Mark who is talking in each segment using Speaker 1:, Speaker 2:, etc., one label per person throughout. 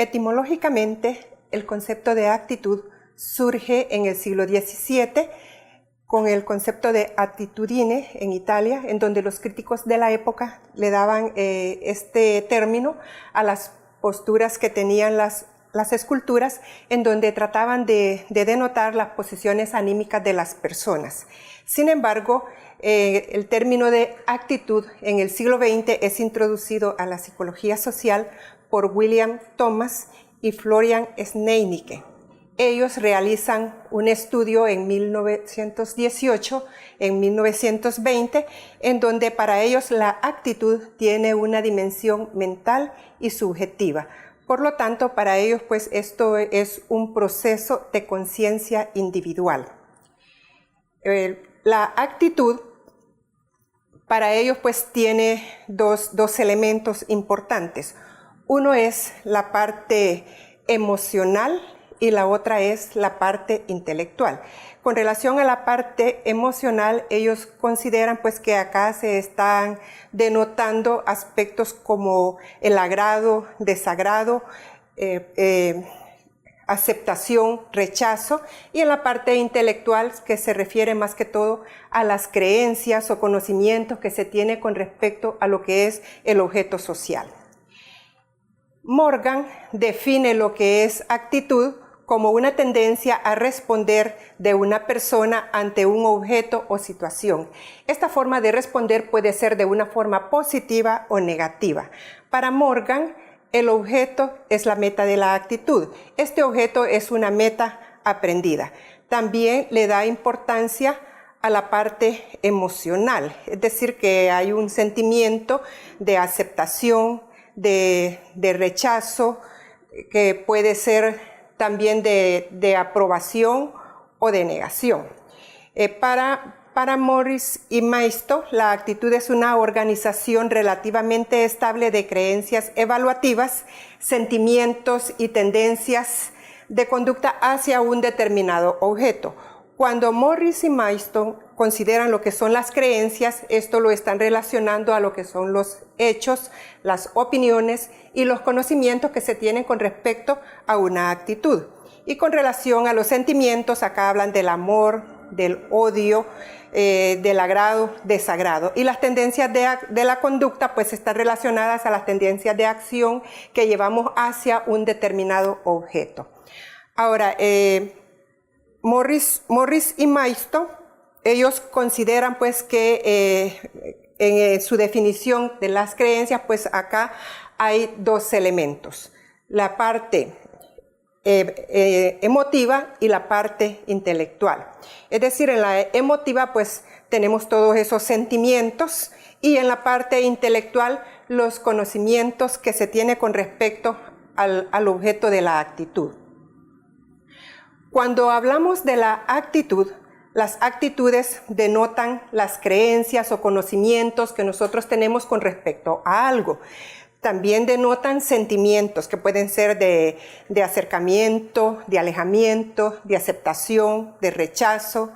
Speaker 1: Etimológicamente, el concepto de actitud surge en el siglo XVII con el concepto de attitudine en Italia, en donde los críticos de la época le daban este término a las posturas que tenían las esculturas, en donde trataban de denotar las posiciones anímicas de las personas. Sin embargo, el término de actitud en el siglo XX es introducido a la psicología social por William Thomas y Florian Sneinicke. Ellos realizan un estudio en 1918, en 1920, en donde para ellos la actitud tiene una dimensión mental y subjetiva. Por lo tanto, para ellos, pues, esto es un proceso de conciencia individual. La actitud, para ellos, pues, tiene dos elementos importantes. Uno es la parte emocional y la otra es la parte intelectual. Con relación a la parte emocional, ellos consideran pues que acá se están denotando aspectos como el agrado, desagrado, aceptación, rechazo, y en la parte intelectual, que se refiere más que todo a las creencias o conocimientos que se tiene con respecto a lo que es el objeto social. Morgan define lo que es actitud como una tendencia a responder de una persona ante un objeto o situación. Esta forma de responder puede ser de una forma positiva o negativa. Para Morgan, el objeto es la meta de la actitud. Este objeto es una meta aprendida. También le da importancia a la parte emocional, es decir, que hay un sentimiento de aceptación, de rechazo, que puede ser también de aprobación o de negación. Para Morris y Maisto, la actitud es una organización relativamente estable de creencias evaluativas, sentimientos y tendencias de conducta hacia un determinado objeto. Cuando Morris y Maisto consideran lo que son las creencias, esto lo están relacionando a lo que son los hechos, las opiniones y los conocimientos que se tienen con respecto a una actitud. Y con relación a los sentimientos, acá hablan del amor, del odio, del agrado, desagrado. Y las tendencias de la conducta pues están relacionadas a las tendencias de acción que llevamos hacia un determinado objeto. Ahora, Morris y Maisto, ellos consideran pues que en su definición de las creencias, pues acá hay dos elementos, la parte emotiva y la parte intelectual. Es decir, en la emotiva pues tenemos todos esos sentimientos y en la parte intelectual los conocimientos que se tiene con respecto al objeto de la actitud. Cuando hablamos de la actitud, las actitudes denotan las creencias o conocimientos que nosotros tenemos con respecto a algo. También denotan sentimientos que pueden ser de acercamiento, de alejamiento, de aceptación, de rechazo.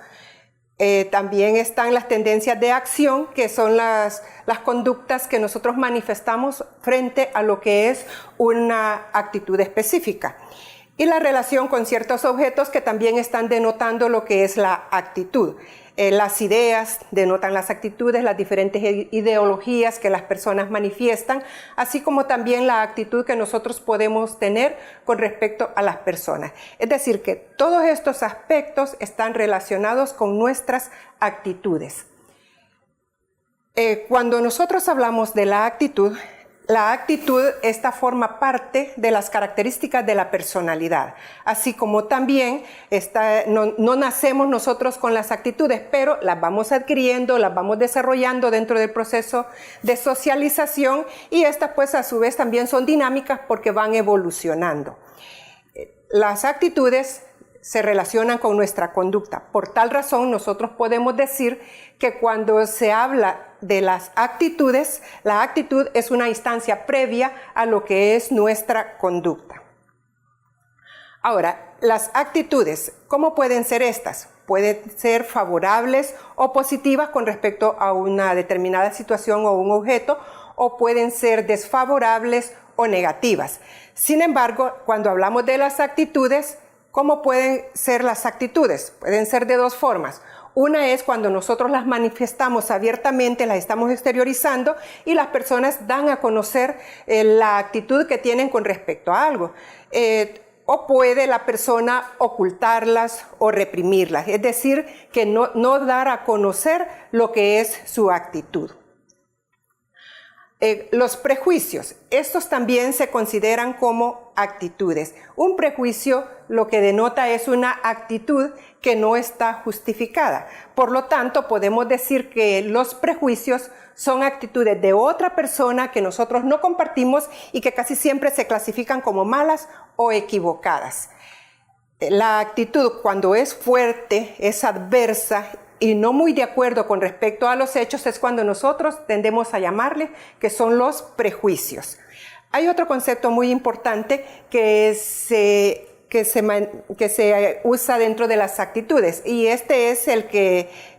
Speaker 1: También están las tendencias de acción, que son las conductas que nosotros manifestamos frente a lo que es una actitud específica. Y la relación con ciertos objetos que también están denotando lo que es la actitud. Las ideas denotan las actitudes, las diferentes ideologías que las personas manifiestan, así como también la actitud que nosotros podemos tener con respecto a las personas. Es decir, que todos estos aspectos están relacionados con nuestras actitudes. Cuando nosotros hablamos de la actitud, esta forma parte de las características de la personalidad, así como también no nacemos nosotros con las actitudes, pero las vamos adquiriendo, las vamos desarrollando dentro del proceso de socialización y estas pues a su vez también son dinámicas porque van evolucionando. Las actitudes se relacionan con nuestra conducta. Por tal razón, nosotros podemos decir que cuando se habla de las actitudes, la actitud es una instancia previa a lo que es nuestra conducta. Ahora, las actitudes, ¿cómo pueden ser estas? Pueden ser favorables o positivas con respecto a una determinada situación o un objeto, o pueden ser desfavorables o negativas. Sin embargo, cuando hablamos de las actitudes, ¿cómo pueden ser las actitudes? Pueden ser de dos formas. Una es cuando nosotros las manifestamos abiertamente, las estamos exteriorizando y las personas dan a conocer la actitud que tienen con respecto a algo. O puede la persona ocultarlas o reprimirlas, es decir, que no dar a conocer lo que es su actitud. Los prejuicios, estos también se consideran como actitudes. Un prejuicio lo que denota es una actitud que no está justificada. Por lo tanto, podemos decir que los prejuicios son actitudes de otra persona que nosotros no compartimos y que casi siempre se clasifican como malas o equivocadas. La actitud, cuando es fuerte, es adversa y no muy de acuerdo con respecto a los hechos, es cuando nosotros tendemos a llamarle que son los prejuicios. Hay otro concepto muy importante que se usa dentro de las actitudes, y este es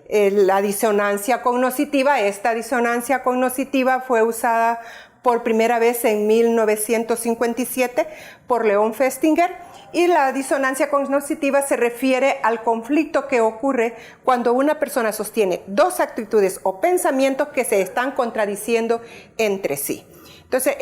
Speaker 1: la disonancia cognitiva. Esta disonancia cognitiva fue usada por primera vez en 1957 por Leon Festinger, y la disonancia cognitiva se refiere al conflicto que ocurre cuando una persona sostiene dos actitudes o pensamientos que se están contradiciendo entre sí. Entonces,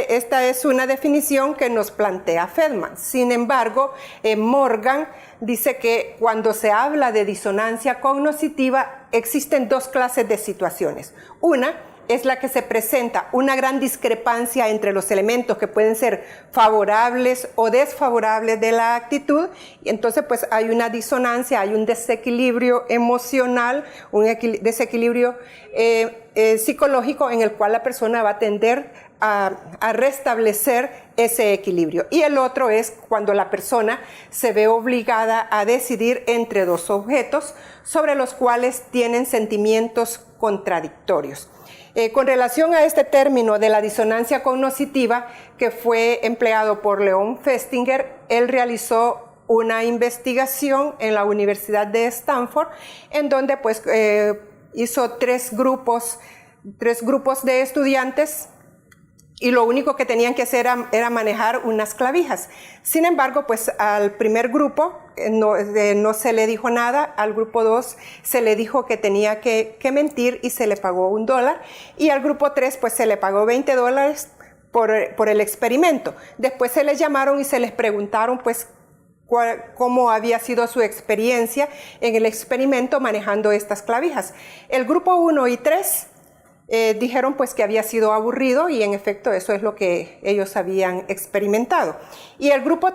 Speaker 1: esta es una definición que nos plantea Feldman. Sin embargo, Morgan dice que cuando se habla de disonancia cognitiva existen dos clases de situaciones. Una es la que se presenta una gran discrepancia entre los elementos que pueden ser favorables o desfavorables de la actitud, y entonces pues hay una disonancia, hay un desequilibrio emocional, un desequilibrio psicológico en el cual la persona va a tender a restablecer ese equilibrio. Y el otro es cuando la persona se ve obligada a decidir entre dos objetos sobre los cuales tienen sentimientos contradictorios. Con relación a este término de la disonancia cognitiva que fue empleado por Leon Festinger, él realizó una investigación en la Universidad de Stanford, en donde pues hizo tres grupos de estudiantes, y lo único que tenían que hacer era manejar unas clavijas. Sin embargo, pues al primer grupo no se le dijo nada, al grupo 2 se le dijo que tenía que mentir y se le pagó $1, y al grupo 3 pues se le pagó $20 por el experimento. Después se les llamaron y se les preguntaron pues cómo había sido su experiencia en el experimento manejando estas clavijas. El grupo 1 y 3 dijeron pues que había sido aburrido, y en efecto eso es lo que ellos habían experimentado. Y el grupo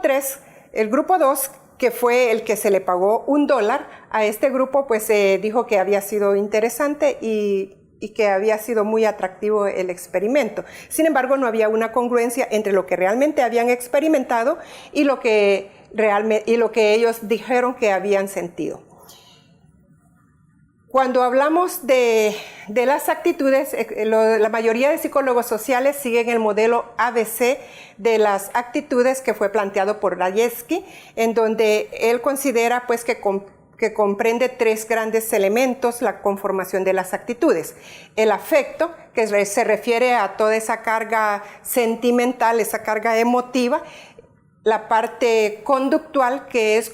Speaker 1: 2, que fue el que se le pagó $1, a este grupo pues dijo que había sido interesante y que había sido muy atractivo el experimento. Sin embargo, no había una congruencia entre lo que realmente habían experimentado y lo que ellos dijeron que habían sentido. Cuando hablamos de las actitudes, la mayoría de psicólogos sociales siguen el modelo ABC de las actitudes que fue planteado por Rajewski, en donde él considera pues que comprende tres grandes elementos la conformación de las actitudes. El afecto, que se refiere a toda esa carga sentimental, esa carga emotiva. La parte conductual, que es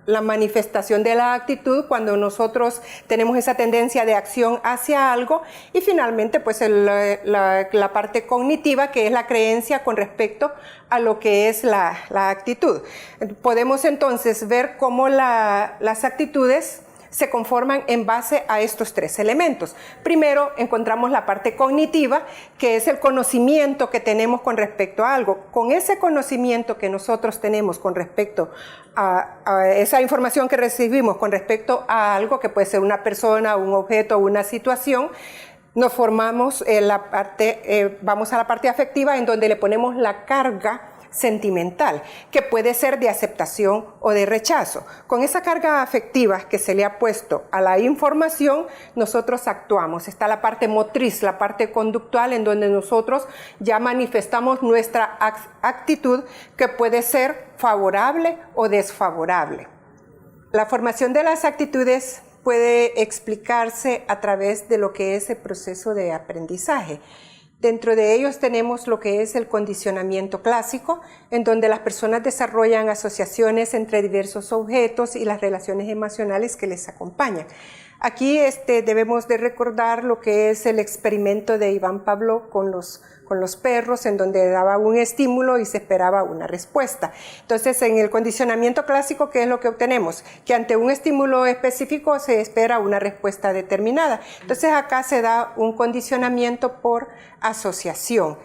Speaker 1: la manifestación de la actitud cuando nosotros tenemos esa tendencia de acción hacia algo, y finalmente pues la parte cognitiva, que es la creencia con respecto a lo que es la actitud. Podemos entonces ver cómo las actitudes se conforman en base a estos tres elementos. Primero encontramos la parte cognitiva, que es el conocimiento que tenemos con respecto a algo. Con ese conocimiento que nosotros tenemos con respecto a esa información que recibimos con respecto a algo, que puede ser una persona, un objeto, una situación, nos formamos vamos a la parte afectiva, en donde le ponemos la carga sentimental, que puede ser de aceptación o de rechazo. Con esa carga afectiva que se le ha puesto a la información, nosotros actuamos. Está la parte motriz, la parte conductual, en donde nosotros ya manifestamos nuestra actitud, que puede ser favorable o desfavorable. La formación de las actitudes puede explicarse a través de lo que es el proceso de aprendizaje. Dentro de ellos tenemos lo que es el condicionamiento clásico, en donde las personas desarrollan asociaciones entre diversos objetos y las relaciones emocionales que les acompañan. Aquí debemos de recordar lo que es el experimento de Iván Pavlov con los perros, en donde daba un estímulo y se esperaba una respuesta. Entonces, en el condicionamiento clásico, ¿qué es lo que obtenemos? Que ante un estímulo específico se espera una respuesta determinada. Entonces, acá se da un condicionamiento por asociación,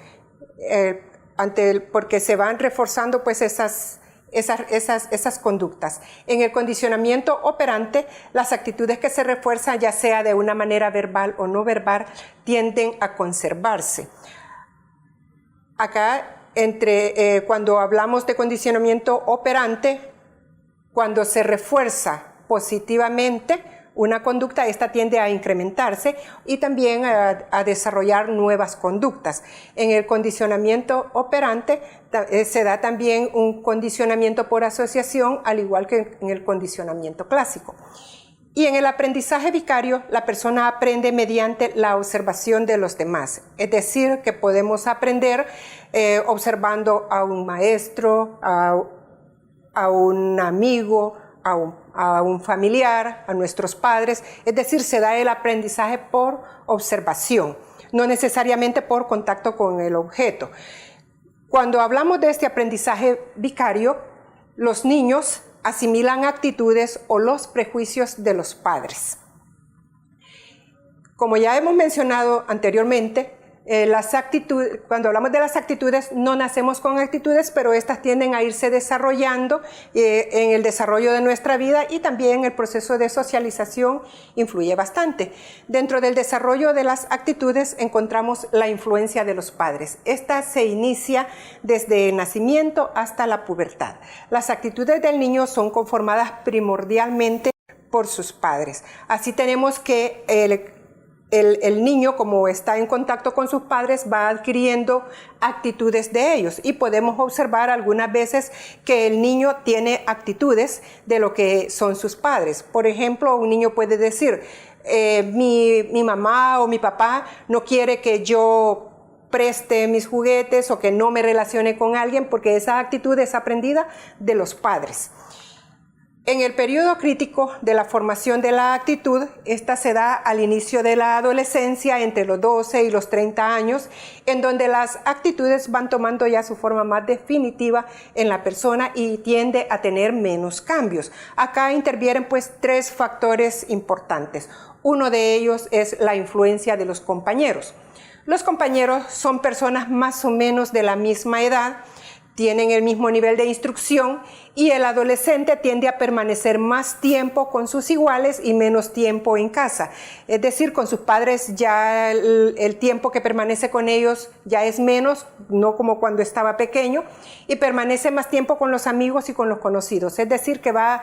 Speaker 1: porque se van reforzando pues esas conductas. En el condicionamiento operante, las actitudes que se refuerzan, ya sea de una manera verbal o no verbal, tienden a conservarse. Acá, cuando hablamos de condicionamiento operante, cuando se refuerza positivamente una conducta, esta tiende a incrementarse y también a desarrollar nuevas conductas. En el condicionamiento operante se da también un condicionamiento por asociación, al igual que en el condicionamiento clásico. Y en el aprendizaje vicario, la persona aprende mediante la observación de los demás. Es decir, que podemos aprender observando a un maestro, a un amigo, a un familiar, a nuestros padres. Es decir, se da el aprendizaje por observación, no necesariamente por contacto con el objeto. Cuando hablamos de este aprendizaje vicario, los niños asimilan actitudes o los prejuicios de los padres. Como ya hemos mencionado anteriormente, cuando hablamos de las actitudes, no nacemos con actitudes, pero estas tienden a irse desarrollando en el desarrollo de nuestra vida, y también el proceso de socialización influye bastante. Dentro del desarrollo de las actitudes encontramos la influencia de los padres. Esta se inicia desde el nacimiento hasta la pubertad. Las actitudes del niño son conformadas primordialmente por sus padres. Así tenemos que el niño, como está en contacto con sus padres, va adquiriendo actitudes de ellos, y podemos observar algunas veces que el niño tiene actitudes de lo que son sus padres. Por ejemplo, un niño puede decir, mi mamá o mi papá no quiere que yo preste mis juguetes o que no me relacione con alguien, porque esa actitud es aprendida de los padres. En el periodo crítico de la formación de la actitud, esta se da al inicio de la adolescencia, entre los 12 y los 30 años, en donde las actitudes van tomando ya su forma más definitiva en la persona y tiende a tener menos cambios. Acá intervienen pues 3 factores importantes. Uno de ellos es la influencia de los compañeros. Los compañeros son personas más o menos de la misma edad, tienen el mismo nivel de instrucción, y el adolescente tiende a permanecer más tiempo con sus iguales y menos tiempo en casa. Es decir, con sus padres ya el tiempo que permanece con ellos ya es menos, no como cuando estaba pequeño, y permanece más tiempo con los amigos y con los conocidos. Es decir, que va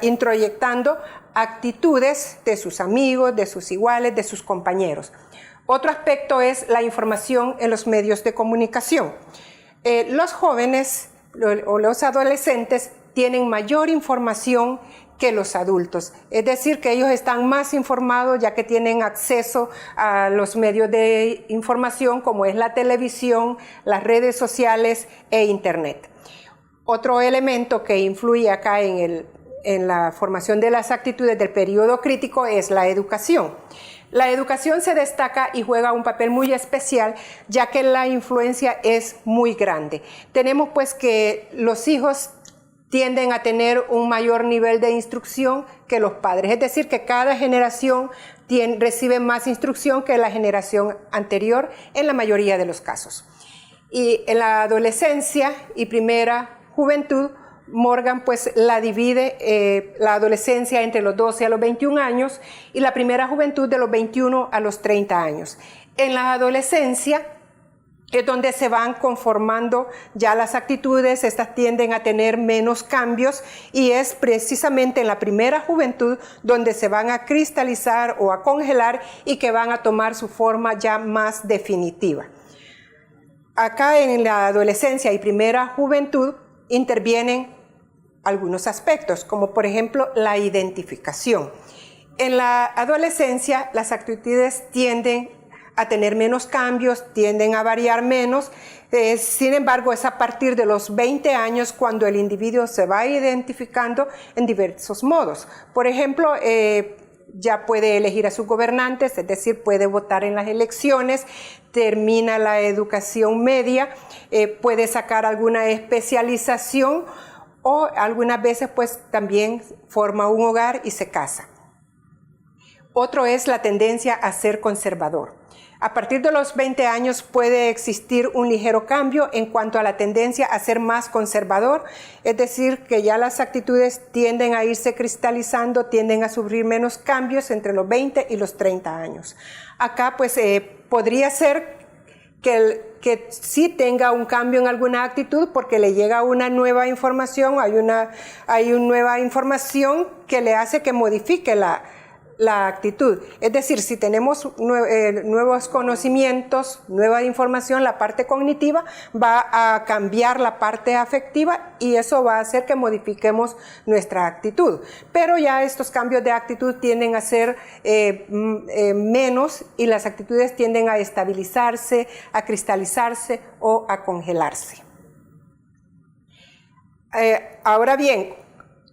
Speaker 1: introyectando actitudes de sus amigos, de sus iguales, de sus compañeros. Otro aspecto es la información en los medios de comunicación. Los jóvenes o los adolescentes tienen mayor información que los adultos. Es decir, que ellos están más informados, ya que tienen acceso a los medios de información, como es la televisión, las redes sociales e internet. Otro elemento que influye acá en la formación de las actitudes del periodo crítico es la educación. La educación se destaca y juega un papel muy especial, ya que la influencia es muy grande. Tenemos pues que los hijos tienden a tener un mayor nivel de instrucción que los padres, es decir, que cada generación recibe más instrucción que la generación anterior en la mayoría de los casos. Y en la adolescencia y primera juventud, Morgan pues la divide la adolescencia entre los 12 a los 21 años y la primera juventud de los 21 a los 30 años. En la adolescencia es donde se van conformando ya las actitudes, estas tienden a tener menos cambios, y es precisamente en la primera juventud donde se van a cristalizar o a congelar y que van a tomar su forma ya más definitiva. Acá en la adolescencia y primera juventud intervienen algunos aspectos, como por ejemplo la identificación. En la adolescencia las actitudes tienden a tener menos cambios, tienden a variar menos. Sin embargo, es a partir de los 20 años cuando el individuo se va identificando en diversos modos. Por ejemplo, ya puede elegir a sus gobernantes, es decir, puede votar en las elecciones, termina la educación media, puede sacar alguna especialización o algunas veces pues también forma un hogar y se casa. Otro es la tendencia a ser conservador. A partir de los 20 años puede existir un ligero cambio en cuanto a la tendencia a ser más conservador, es decir, que ya las actitudes tienden a irse cristalizando, tienden a sufrir menos cambios entre los 20 y los 30 años. Acá pues podría ser que sí tenga un cambio en alguna actitud porque le llega una nueva información, hay una nueva información que le hace que modifique la actitud. Es decir, si tenemos nuevos conocimientos, nueva información, la parte cognitiva va a cambiar la parte afectiva y eso va a hacer que modifiquemos nuestra actitud. Pero ya estos cambios de actitud tienden a ser menos y las actitudes tienden a estabilizarse, a cristalizarse o a congelarse. Ahora bien,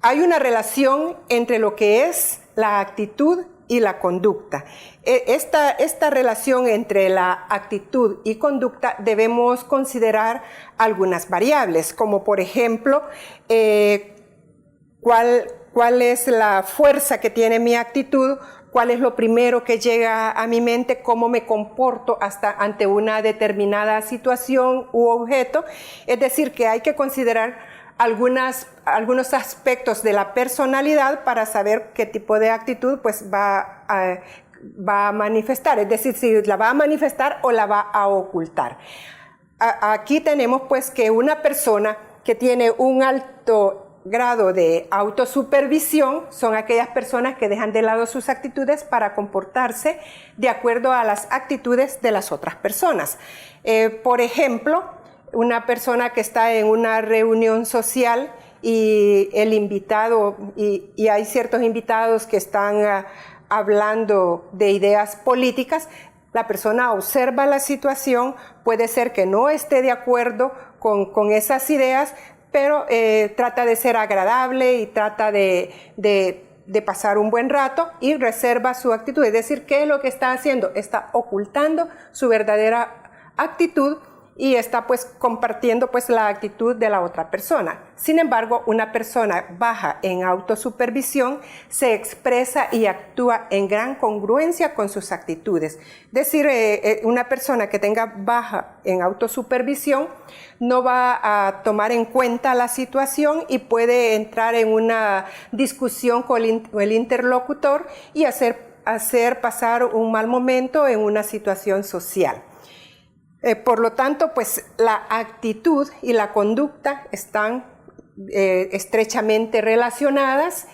Speaker 1: hay una relación entre lo que es la actitud y la conducta. Esta relación entre la actitud y conducta debemos considerar algunas variables, como por ejemplo, cuál es la fuerza que tiene mi actitud, cuál es lo primero que llega a mi mente, cómo me comporto ante una determinada situación u objeto. Es decir, que hay que considerar algunos aspectos de la personalidad para saber qué tipo de actitud pues va a manifestar, es decir, si la va a manifestar o la va a ocultar. Aquí tenemos pues que una persona que tiene un alto grado de autosupervisión son aquellas personas que dejan de lado sus actitudes para comportarse de acuerdo a las actitudes de las otras personas. Por ejemplo, una persona que está en una reunión social y el invitado, y hay ciertos invitados que están hablando de ideas políticas, la persona observa la situación, puede ser que no esté de acuerdo con esas ideas, pero trata de ser agradable y trata de pasar un buen rato y reserva su actitud. Es decir, ¿qué es lo que está haciendo? Está ocultando su verdadera actitud y está pues compartiendo pues la actitud de la otra persona. Sin embargo, una persona baja en autosupervisión se expresa y actúa en gran congruencia con sus actitudes. Es decir, una persona que tenga baja en autosupervisión no va a tomar en cuenta la situación y puede entrar en una discusión con el interlocutor y hacer pasar un mal momento en una situación social. Por lo tanto, pues la actitud y la conducta están estrechamente relacionadas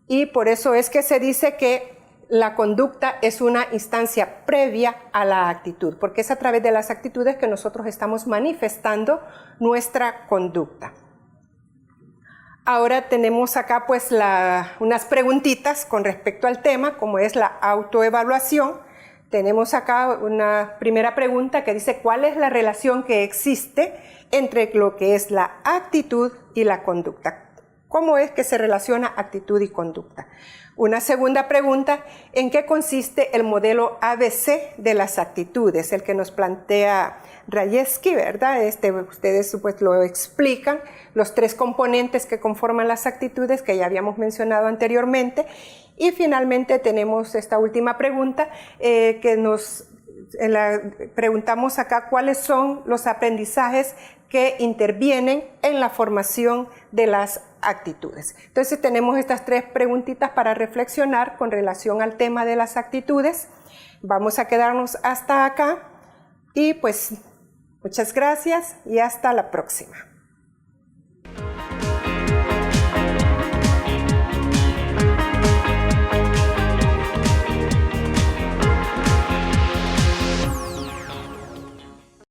Speaker 1: y por eso es que se dice que la conducta es una instancia previa a la actitud, porque es a través de las actitudes que nosotros estamos manifestando nuestra conducta. Ahora tenemos acá pues unas preguntitas con respecto al tema, como es la autoevaluación. Tenemos acá una primera pregunta que dice ¿cuál es la relación que existe entre lo que es la actitud y la conducta? ¿Cómo es que se relaciona actitud y conducta? Una segunda pregunta, ¿en qué consiste el modelo ABC de las actitudes? El que nos plantea Rajewski, ¿verdad? Ustedes pues lo explican, los tres componentes que conforman las actitudes que ya habíamos mencionado anteriormente. Y finalmente tenemos esta última pregunta preguntamos acá cuáles son los aprendizajes que intervienen en la formación de las actitudes. Entonces tenemos estas tres preguntitas para reflexionar con relación al tema de las actitudes. Vamos a quedarnos hasta acá y pues muchas gracias y hasta la próxima.